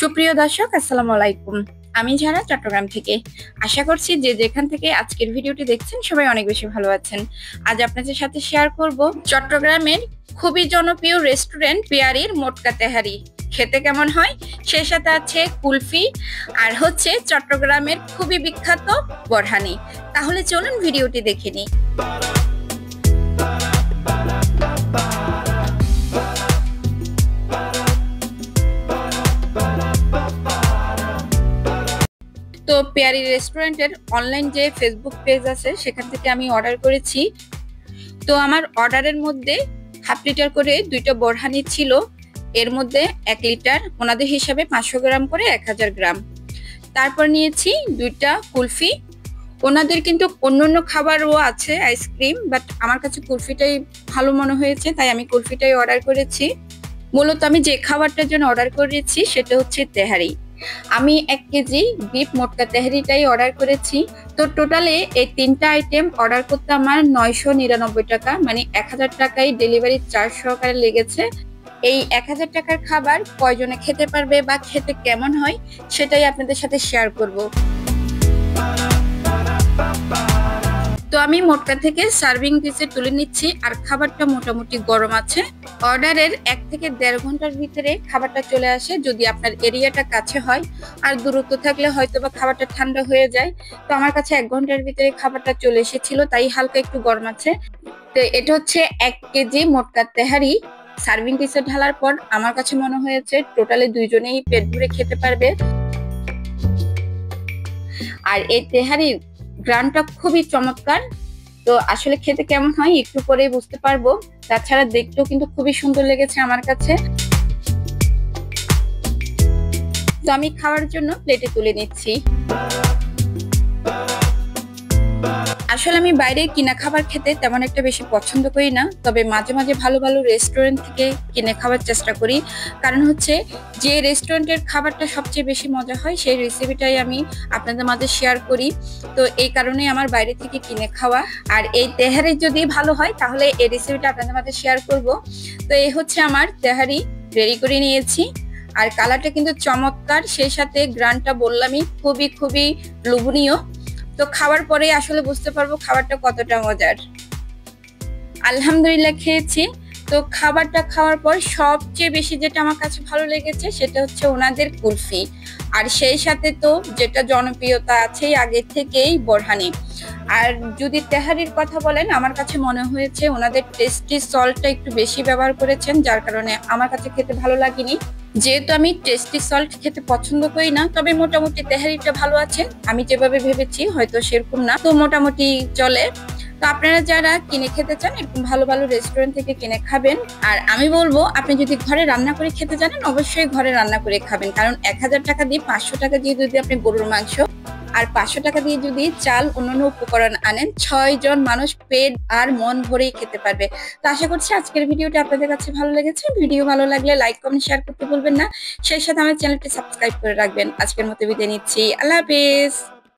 সুপ্রিয় দর্শক, আসসালামু আলাইকুম। আমি ঝারা, চট্টগ্রাম থেকে। আশা করছি যে যেখান থেকে আজকের ভিডিওটি দেখছেন সবাই অনেক বেশি ভালো আছেন। আজ আপনাদের সাথে শেয়ার করব চট্টগ্রামের খুবই জনপ্রিয় রেস্টুরেন্ট পেয়ারির মোটকা তেহারি খেতে কেমন হয়। সেই সাথে আছে কুলফি আর হচ্ছে চট্টগ্রামের খুবই বিখ্যাত বোরহানি। তাহলে চলুন ভিডিওটি দেখে নিই। তো পেয়ারি রেস্টুরেন্টের অনলাইন যে ফেসবুক পেজ আছে সেখান থেকে আমি অর্ডার করেছি। তো আমার অর্ডারের মধ্যে হাফ লিটার করে দুইটা বোরহানি ছিল, এর মধ্যে 1 লিটার, ওনাদের হিসাবে 500 গ্রাম করে 1000 গ্রাম। তারপর নিয়েছি দুইটা কুলফি। ওনাদের কিন্তু অন্যান্য খাবারও আছে, আইসক্রিম, বাট আমার কাছে কুলফিটাই ভালো মনে হয়েছে, তাই আমি কুলফিটাই অর্ডার করেছি। মূলত আমি যে খাবারটার জন্য অর্ডার করেছি সেটা হচ্ছে তেহারি। আমি 1 কেজি বিফ মোটকা তেহারিটাই অর্ডার করেছি। তো টোটালে এই 3টা আইটেম অর্ডার করতে আমার 999 টাকা, মানে 1000 টাকায় ডেলিভারি চার্জ সহকারে লেগেছে। এই 1000 টাকার খাবার কয়জনে খেতে পারবে বা খেতে কেমন হয় সেটাই আপনাদের সাথে শেয়ার করব। তো আমি মোটকা থেকে সার্ভিং ডিশে তুলে নিচ্ছি, আর খাবারটা মোটামুটি গরম আছে। অর্ডারের 1 থেকে 1.5 ঘন্টার ভিতরে খাবারটা চলে আসে, যদি আপনার এরিয়াটা কাছে হয়। আর দূরত্ব থাকলে হয়তো বা খাবারটা ঠান্ডা হয়ে যায়। তো আমার কাছে 1 ঘন্টার ভিতরে খাবারটা চলে এসেছিল, তাই হালকা একটু গরম আছে। তো এটা হচ্ছে 1 কেজি মোটকা তেহারি। সার্ভিং ডিশে ঢালার পর আমার কাছে মনে হয়েছে টোটালি দুইজনেই পেট ভরে খেতে পারবে। আর এই তেহারির গ্রানটা খুবই চমৎকার। তো আসলে খেতে কেমন হয় একটু পরেই বুঝতে পারবো। তাছাড়া দেখতেও কিন্তু খুবই সুন্দর লেগেছে আমার কাছে। তো আমি খাওয়ার জন্য প্লেটে তুলে নিচ্ছি। আসলে আমি বাইরে কিনা খাবার খেতে তেমন একটা বেশি পছন্দ করি না, তবে মাঝে মাঝে ভালো ভালো রেস্টুরেন্ট থেকে কিনে খাওয়ার চেষ্টা করি। কারণ হচ্ছে যে রেস্টুরেন্টের খাবারটা সবচেয়ে বেশি মজা হয় সেই রেসিপিটাই আমি আপনাদের মাঝে শেয়ার করি। তো এই কারণে আমার বাইরে থেকে কিনে খাওয়া। আর এই তেহারি যদি ভালো হয় তাহলে এই রেসিপিটা আপনাদের মাঝে শেয়ার করব। তো এই হচ্ছে আমার তেহারি রেডি করে নিয়েছি। আর কালারটা কিন্তু চমৎকার, সেই সাথে গ্রানটা বললামই খুবই খুবই লোভনীয়। তো খাওয়ার পরে আসলে বুঝতে পারবো খাবারটা কতটা মজার। আলহামদুলিল্লাহ খেয়েছি। তো খাবারটা খাওয়ার পর সবচেয়ে বেশি যেটা আমার কাছে ভালো লেগেছে সেটা হচ্ছে ওনাদের কুলফি, আর সেই সাথে তো যেটা জনপ্রিয়তা আছে আগে থেকেই বোরহানি। আর যদি তেহারির কথা বলেন, আমার কাছে মনে হয়েছে ওনাদের টেস্টি সল্টটা একটু বেশি ব্যবহার করেছেন, যার কারণে আমার কাছে খেতে ভালো লাগেনি। যেহেতু আমি টেস্টি সল্ট খেতে পছন্দ করি না, তবে মোটামুটি তেহারিটা ভালো আছে। আমি যেভাবে ভেবেছি হয়তো সেরকম না, তো মোটামুটি চলে। তো আপনারা যারা কিনে খেতে চান এরকম ভালো ভালো রেস্টুরেন্ট থেকে কিনে খাবেন। আর আমি বলবো আপনি যদি ঘরে রান্না করে খেতে জানেন অবশ্যই ঘরে রান্না করে খাবেন, কারণ 1000 টাকা দিয়ে 500 টাকা দিয়ে যদি আপনি গরুর মাংস আর 500 টাকা দিয়ে যদি চাল অন্যান্য উপকরণ আনেন, 6 জন মানুষ পেট আর মন ভরেই খেতে পারবে। তো আশা করছি আজকের ভিডিওটা আপনাদের কাছে ভালো লেগেছে। ভিডিও ভালো লাগলে লাইক কমেন্ট শেয়ার করতে ভুলবেন না। সেই সাথে আমার চ্যানেলটি সাবস্ক্রাইব করে রাখবেন। আজকের মতো বিদায় নিচ্ছি, আল্লাহ হাফেজ।